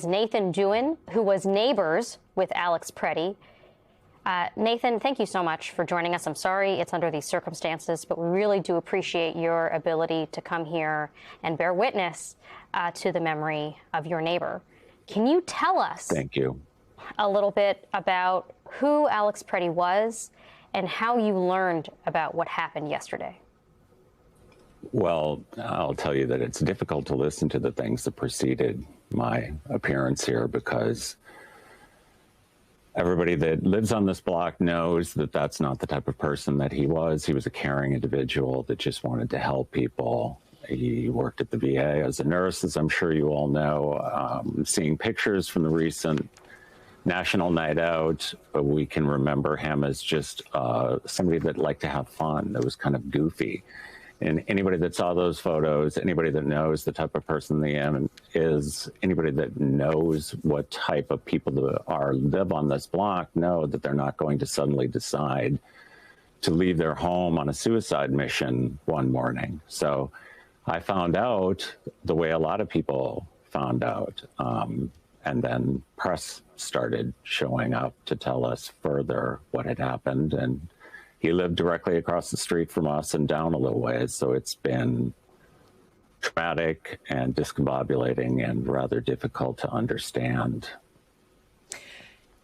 Nathan Doohan, who was neighbors with Alex Preddy. Nathan, thank you so much for joining us. I'm sorry it's under these circumstances, but we really do appreciate your ability to come here and bear witness to the memory of your neighbor. Can you tell us Thank you. a little bit about who Alex Preddy was and how you learned about what happened yesterday? Well, I'll tell you that it's difficult to listen to the things that preceded my appearance here because everybody that lives on this block knows that that's not the type of person that he was. He was a caring individual that just wanted to help people. He worked at the VA as a nurse, as I'm sure you all know. Seeing pictures from the recent National Night Out, we can remember him as just somebody that liked to have fun, that was kind of goofy. And anybody that saw those photos, anybody that knows the type of person they is, anybody that knows what type of people live on this block know that they're not going to suddenly decide to leave their home on a suicide mission one morning. So I found out the way a lot of people found out. And then press started showing up to tell us further what had happened. And he lived directly across the street from us and down a little ways. So it's been traumatic and discombobulating and rather difficult to understand.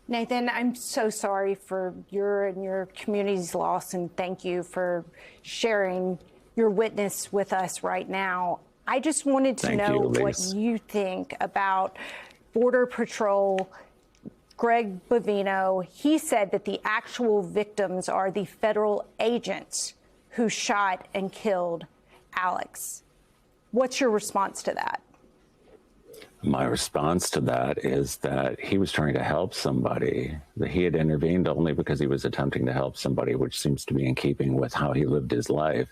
Nathan, I'm so sorry for your and your community's loss, and thank you for sharing your witness with us right now. I just wanted to know what you think about Border Patrol Greg Bovino. He said that the actual victims are the federal agents who shot and killed Alex. What's your response to that? My response to that is that he was trying to help somebody, that he had intervened only because he was attempting to help somebody, which seems to be in keeping with how he lived his life.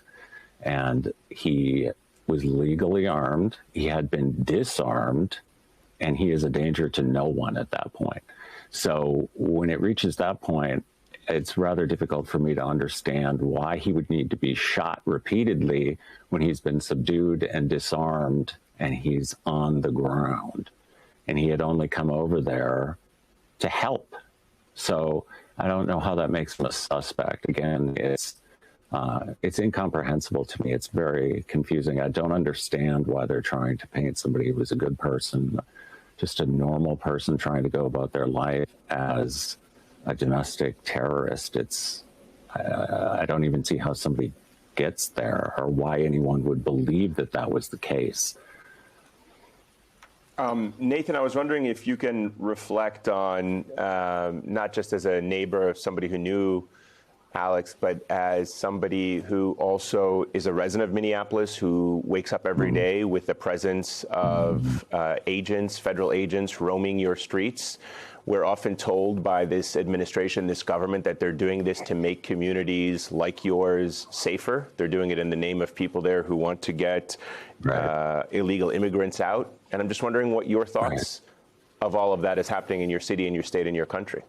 And he was legally armed. He had been disarmed, and he is a danger to no one at that point. So when it reaches that point, it's rather difficult for me to understand why he would need to be shot repeatedly when he's been subdued and disarmed and he's on the ground. And he had only come over there to help. So I don't know how that makes him a suspect. Again, it's incomprehensible to me. It's very confusing. I don't understand why they're trying to paint somebody who was a good person, just a normal person trying to go about their life, as a domestic terrorist. I don't even see how somebody gets there or why anyone would believe that that was the case. Nathan, I was wondering if you can reflect on, not just as a neighbor of somebody who knew Alex, but as somebody who also is a resident of Minneapolis, who wakes up every day with the presence of agents, federal agents, roaming your streets. We're often told by this administration, this government, that they're doing this to make communities like yours safer. They're doing it in the name of people there who want to get illegal immigrants out. And I'm just wondering what your thoughts of all of that is happening in your city, in your state, in your country.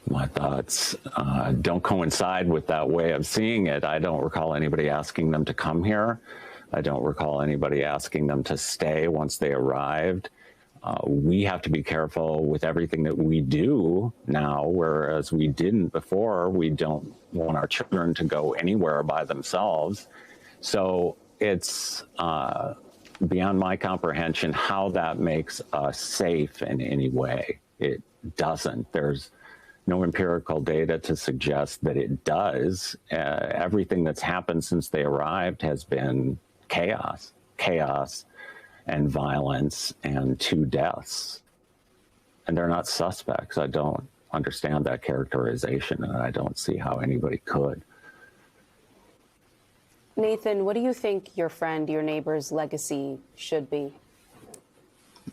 My thoughts don't coincide with that way of seeing it. I don't recall anybody asking them to come here. I don't recall anybody asking them to stay once they arrived. We have to be careful with everything that we do now, whereas we didn't before. We don't want our children to go anywhere by themselves. So it's beyond my comprehension how that makes us safe in any way. It doesn't. There's no empirical data to suggest that it does. Everything that's happened since they arrived has been chaos and violence and 2 deaths. And they're not suspects. I don't understand that characterization, and I don't see how anybody could. Nathan, what do you think your friend, your neighbor's legacy should be?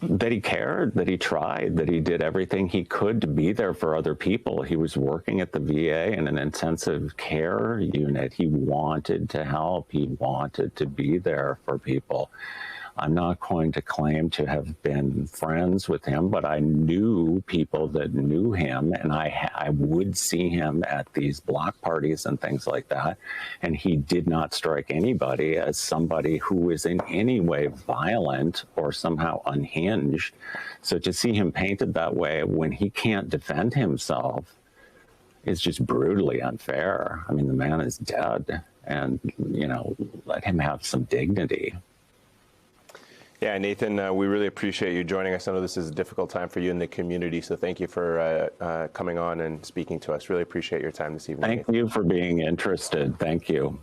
That he cared, that he tried, that he did everything he could to be there for other people. He was working at the VA in an intensive care unit. He wanted to help. He wanted to be there for people. I'm not going to claim to have been friends with him, but I knew people that knew him, and I would see him at these block parties and things like that. And he did not strike anybody as somebody who is in any way violent or somehow unhinged. So to see him painted that way when he can't defend himself is just brutally unfair. I mean, the man is dead, and, you know, let him have some dignity. Yeah, Nathan, we really appreciate you joining us. I know this is a difficult time for you in the community, so thank you for coming on and speaking to us. Really appreciate your time this evening. Thank you for being interested. Thank you.